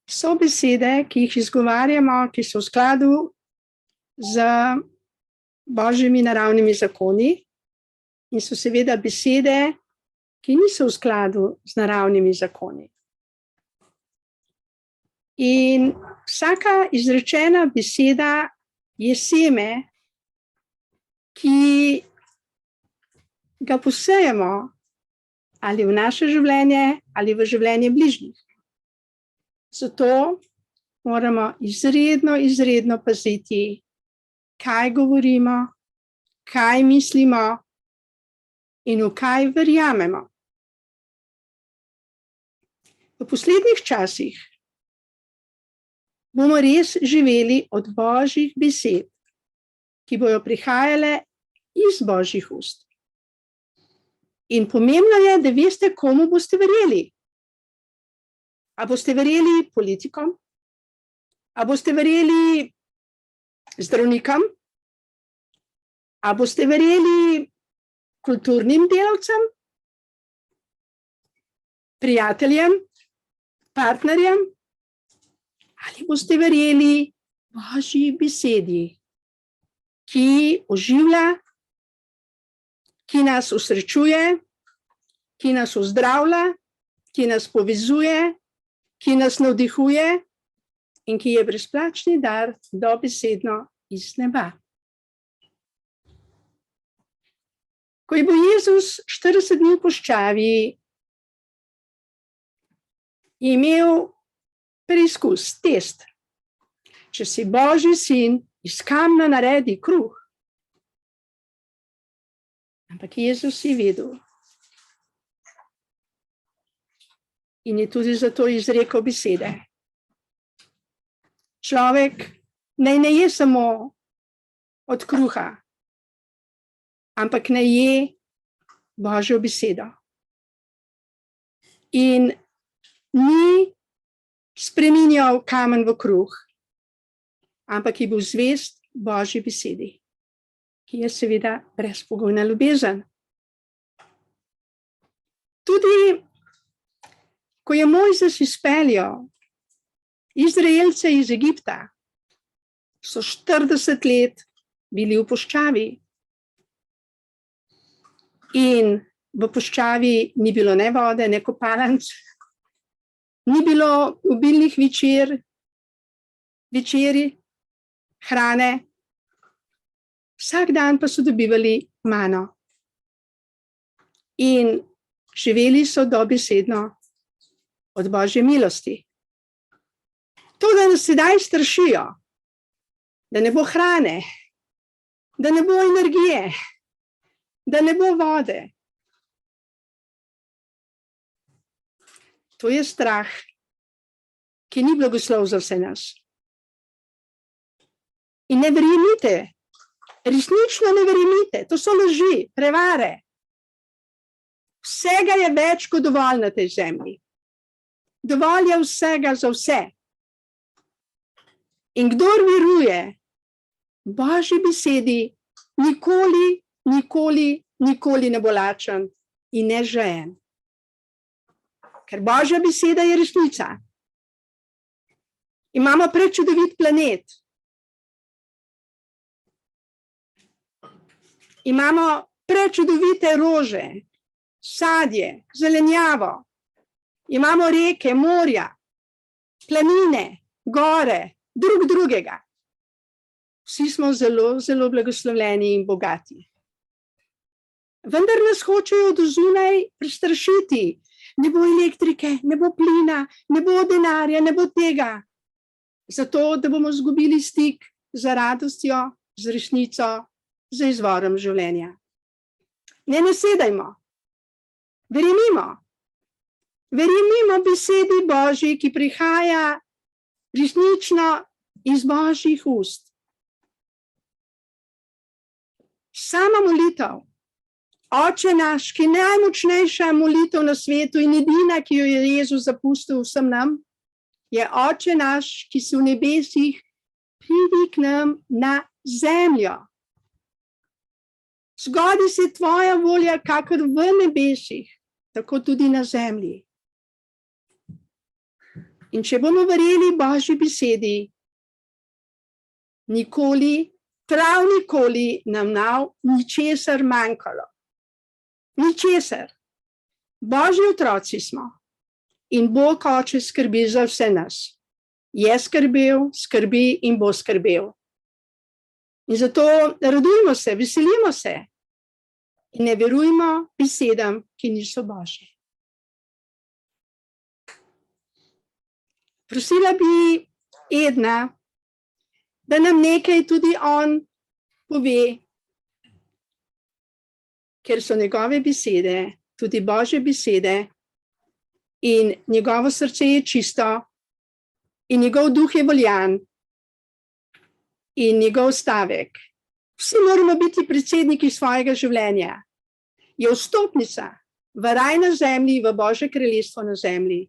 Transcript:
So besede, ki jih izgovarjamo, ki so v skladu z božjimi naravnimi zakoni in so seveda besede, ki niso v skladu z naravnimi zakoni. In vsaka izrečena beseda je seme, ki ga posejemo ali v naše življenje ali v življenje bližnjih. Zato moramo izredno paziti, kaj govorimo, kaj mislimo in v kaj verjamemo. V poslednjih časih bomo res živeli od božjih besed, ki bojo prihajale iz božjih ust. In pomembno je, da veste, komu boste verjeli. A boste verjeli politikom? A boste verjeli zdravnikom? A boste verjeli kulturnim delavcem? Prijateljem? Partnerjem? Ali boste verjeli božji besedi, ki oživlja, ki nas usrečuje, ki nas ozdravlja, ki nas povezuje, ki nas navdihuje in ki je brezplačni dar dobesedno iz neba. Ko je bil Jezus 40 dni v puščavi, je imel preizkus, test. Če si Božji sin, iz kamna naredi kruh. Ampak Jezus je vedel. In je tudi zato izrekel besede. Človek naj ne je samo od kruha, ampak naj je Božjo besedo. In ni spreminjal kamen v kruh, ampak je bil zvest Božji besedi, ki je seveda brezpogojna ljubezen. Tudi ko je Mojzes izpeljal Izraelce iz Egipta, so 40 let bili v puščavi. In v puščavi ni bilo ne vode, ne kopalnic, ni bilo obilnih večerji, hrane. Vsak dan pa so dobivali mano. In živeli so dobesedno od Božje milosti. To, da nas sedaj strašijo, da ne bo hrane, da ne bo energije, da ne bo vode. To je strah, ki ni blagoslov za vse nas. In ne verjemite, resnično ne verjemite, to so laži, prevare. Vsega je več kot dovolj na tej zemlji. Dovolj je vsega za vse. In kdor veruje Božji besedi, nikoli ne bo lačen in ne žejen. Ker Božja beseda je resnica. Imamo prečudovit planet. Imamo prečudovite rože, sadje, zelenjavo. Imamo reke, morja, planine, gore, drugega. Vsi smo zelo blagoslovljeni in bogati. Vendar nas hočejo od zunaj prestrašiti. Ne bo elektrike, ne bo plina, ne bo denarja, ne bo tega. Zato, da bomo izgubili stik z radostjo, z resnico, z izvorom življenja. Ne nasedajmo. Verjemimo besedi Božji, ki prihaja resnično iz Božjih ust. Sama molitev, Oče naš, ki je najmočnejša molitev na svetu in edina, ki jo je Jezus zapustil vsem nam, je Oče naš, ki si v nebesih, pridi k nam na zemljo. Zgodi se tvoja volja, kakor v nebesih, tako tudi na zemlji. In če bomo verjeli Božji besedi, nikoli, prav nikoli nam ničesar manjkalo. Ničesar. Božji otroci smo in Bog Oče skrbi za vse nas. Je skrbel, skrbi in bo skrbel. In zato radujmo se, veselimo se in ne verujmo besedam, ki niso Božje. Prosila bi Edna, da nam nekaj tudi on pove, ker so njegove besede, tudi Božje besede, in njegovo srce je čisto, in njegov duh je voljan, in njegov stavek. Vsi moramo biti predsedniki svojega življenja. Je vstopnica v raj na zemlji, v Božje kraljestvo na zemlji.